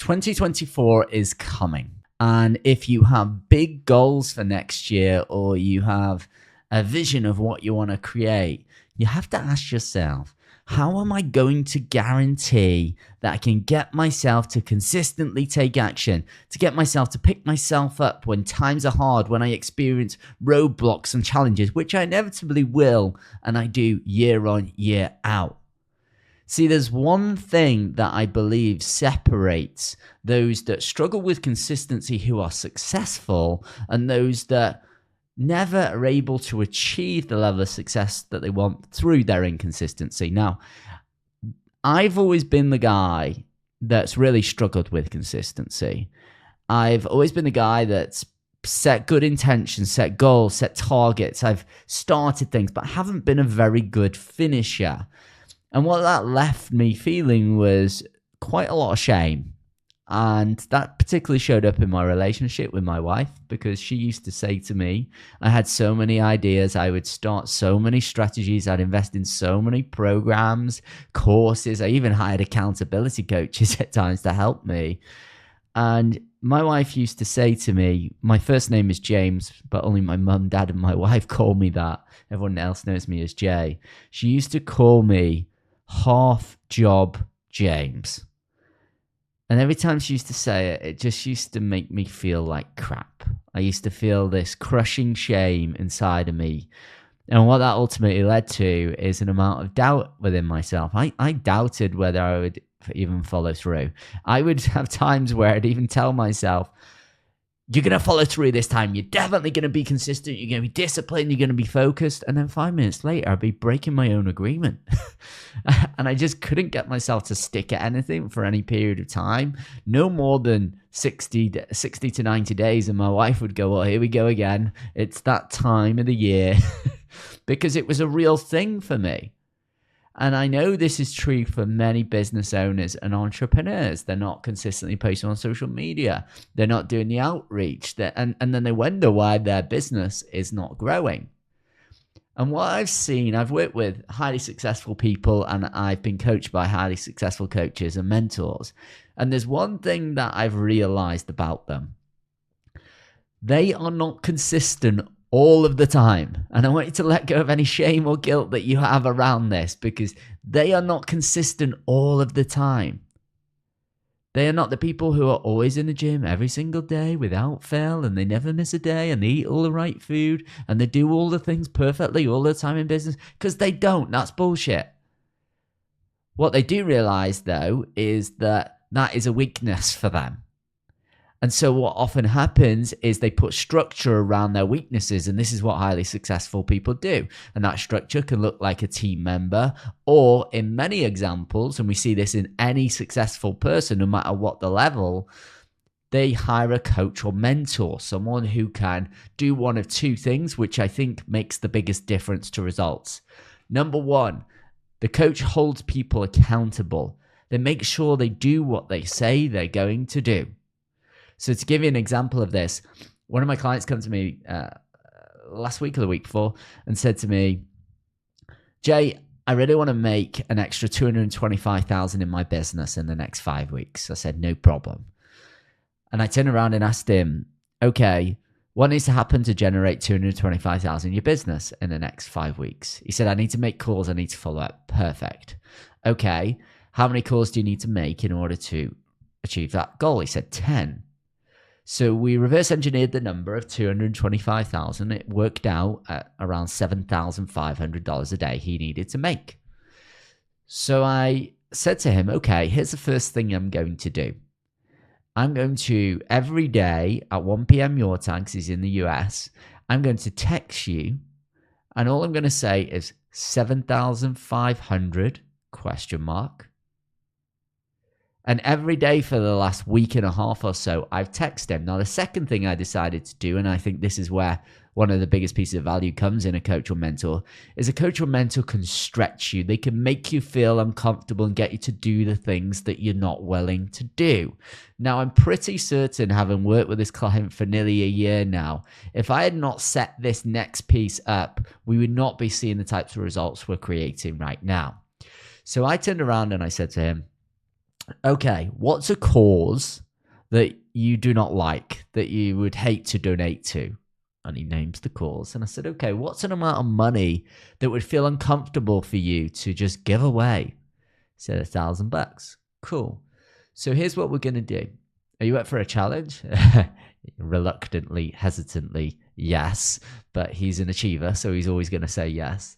2024 is coming. And if you have big goals for next year or you have a vision of what you want to create, you have to ask yourself, how am I going to guarantee that I can get myself to consistently take action, to get myself to pick myself up when times are hard, when I experience roadblocks and challenges, which I inevitably will, and I do year on, year out? See, there's one thing that I believe separates those that struggle with consistency who are successful and those that never are able to achieve the level of success that they want through their inconsistency. Now, I've always been the guy that's really struggled with consistency. I've always been the guy that's set good intentions, set goals, set targets. I've started things, but haven't been a very good finisher. And what that left me feeling was quite a lot of shame. And that particularly showed up in my relationship with my wife, because she used to say to me, I had so many ideas, I would start so many strategies, I'd invest in so many programs, courses, I even hired accountability coaches at times to help me. And my wife used to say to me, my first name is James, but only my mum, dad, and my wife call me that. Everyone else knows me as Jay. She used to call me Half Job James. And every time she used to say it, it just used to make me feel like crap. I used to feel this crushing shame inside of me. And what that ultimately led to is an amount of doubt within myself. I doubted whether I would even follow through. I would have times where I'd even tell myself, you're going to follow through this time. You're definitely going to be consistent. You're going to be disciplined. You're going to be focused. And then 5 minutes later, I'd be breaking my own agreement. And I just couldn't get myself to stick at anything for any period of time. No more than 60 to 90 days. And my wife would go, well, here we go again. It's that time of the year. Because it was a real thing for me. And I know this is true for many business owners and entrepreneurs. They're not consistently posting on social media. They're not doing the outreach. And then they wonder why their business is not growing. And what I've seen, I've worked with highly successful people and I've been coached by highly successful coaches and mentors. And there's one thing that I've realized about them. They are not consistent all of the time. And I want you to let go of any shame or guilt that you have around this, because they are not consistent all of the time. They are not the people who are always in the gym every single day without fail, and they never miss a day, and they eat all the right food, and they do all the things perfectly all the time in business, because they don't. That's bullshit. What they do realize, though, is that that is a weakness for them. And so what often happens is they put structure around their weaknesses, and this is what highly successful people do. And that structure can look like a team member, or in many examples, and we see this in any successful person, no matter what the level, they hire a coach or mentor, someone who can do one of two things, which I think makes the biggest difference to results. Number one, the coach holds people accountable. They make sure they do what they say they're going to do. So to give you an example of this, one of my clients came to me last week or the week before and said to me, Jay, I really want to make an extra $225,000 in my business in the next 5 weeks. I said, no problem. And I turned around and asked him, okay, what needs to happen to generate $225,000 in your business in the next 5 weeks? He said, I need to make calls. I need to follow up. Perfect. Okay. How many calls do you need to make in order to achieve that goal? He said 10. So we reverse engineered the number of $225,000. It worked out at around $7,500 a day he needed to make. So I said to him, okay, here's the first thing I'm going to do. I'm going to, every day at 1 p.m. your time, because he's in the US, I'm going to text you, and all I'm going to say is 7,500 ? And every day for the last week and a half or so, I've texted him. Now, the second thing I decided to do, and I think this is where one of the biggest pieces of value comes in a coach or mentor, is a coach or mentor can stretch you. They can make you feel uncomfortable and get you to do the things that you're not willing to do. Now, I'm pretty certain, having worked with this client for nearly a year now, if I had not set this next piece up, we would not be seeing the types of results we're creating right now. So I turned around and I said to him, okay, what's a cause that you do not like, that you would hate to donate to? And he names the cause. And I said, okay, what's an amount of money that would feel uncomfortable for you to just give away? He said $1,000. Cool. So here's what we're going to do. Are you up for a challenge? Reluctantly, hesitantly, yes. But he's an achiever, so he's always going to say yes.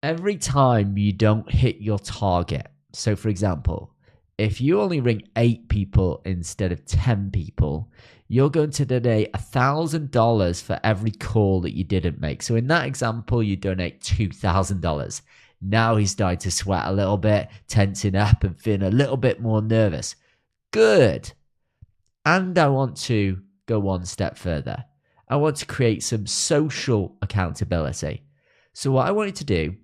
Every time you don't hit your target, so for example, if you only ring 8 people instead of 10 people, you're going to donate $1,000 for every call that you didn't make. So in that example, you donate $2,000. Now he's starting to sweat a little bit, tensing up and feeling a little bit more nervous. Good. And I want to go one step further. I want to create some social accountability. So what I want you to do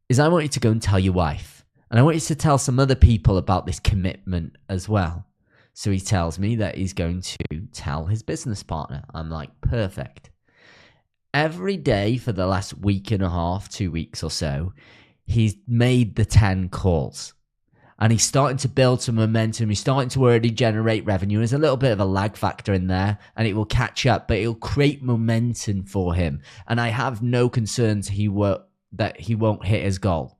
is I want you to go and tell your wife. And I want you to tell some other people about this commitment as well. So he tells me that he's going to tell his business partner. I'm like, perfect. Every day for the last week and a half, 2 weeks or so, he's made the 10 calls. And he's starting to build some momentum. He's starting to already generate revenue. There's a little bit of a lag factor in there, and it will catch up, but it'll create momentum for him. And I have no concerns that he won't hit his goal.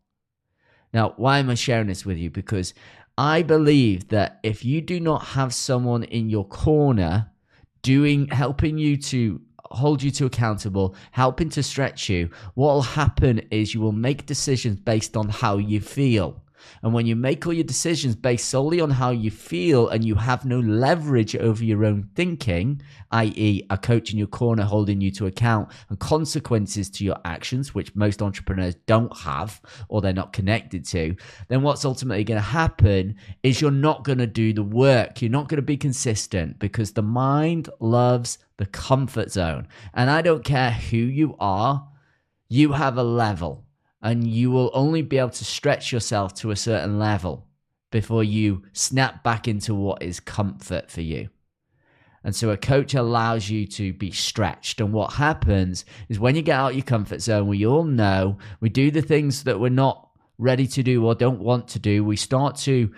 Now, why am I sharing this with you? Because I believe that if you do not have someone in your corner helping you to hold you to accountable, helping to stretch you, what will happen is you will make decisions based on how you feel. And when you make all your decisions based solely on how you feel and you have no leverage over your own thinking, i.e. a coach in your corner holding you to account and consequences to your actions, which most entrepreneurs don't have or they're not connected to, then what's ultimately going to happen is you're not going to do the work. You're not going to be consistent because the mind loves the comfort zone. And I don't care who you are, you have a level. And you will only be able to stretch yourself to a certain level before you snap back into what is comfort for you. And so a coach allows you to be stretched. And what happens is when you get out of your comfort zone, we all know we do the things that we're not ready to do or don't want to do. We start to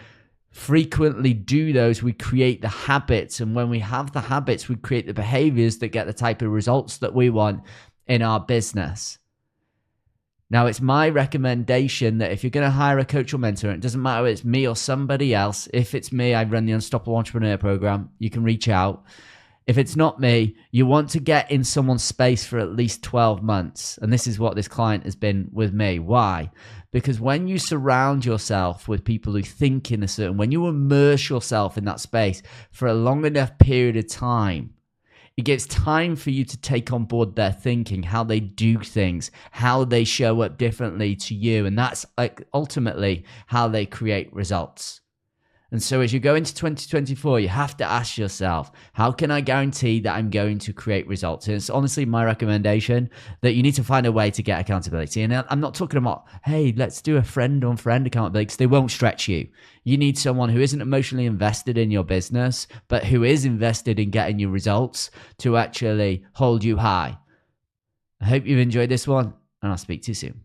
frequently do those. We create the habits. And when we have the habits, we create the behaviors that get the type of results that we want in our business. Now, it's my recommendation that if you're going to hire a coach or mentor, it doesn't matter if it's me or somebody else. If it's me, I run the Unstoppable Entrepreneur Program. You can reach out. If it's not me, you want to get in someone's space for at least 12 months. And this is what this client has been with me. Why? Because when you surround yourself with people who think in a certain, when you immerse yourself in that space for a long enough period of time, it gives time for you to take on board their thinking, how they do things, how they show up differently to you. And that's like ultimately how they create results. And so as you go into 2024, you have to ask yourself, how can I guarantee that I'm going to create results? And it's honestly my recommendation that you need to find a way to get accountability. And I'm not talking about, hey, let's do a friend-on-friend accountability, because they won't stretch you. You need someone who isn't emotionally invested in your business, but who is invested in getting you results to actually hold you high. I hope you've enjoyed this one, and I'll speak to you soon.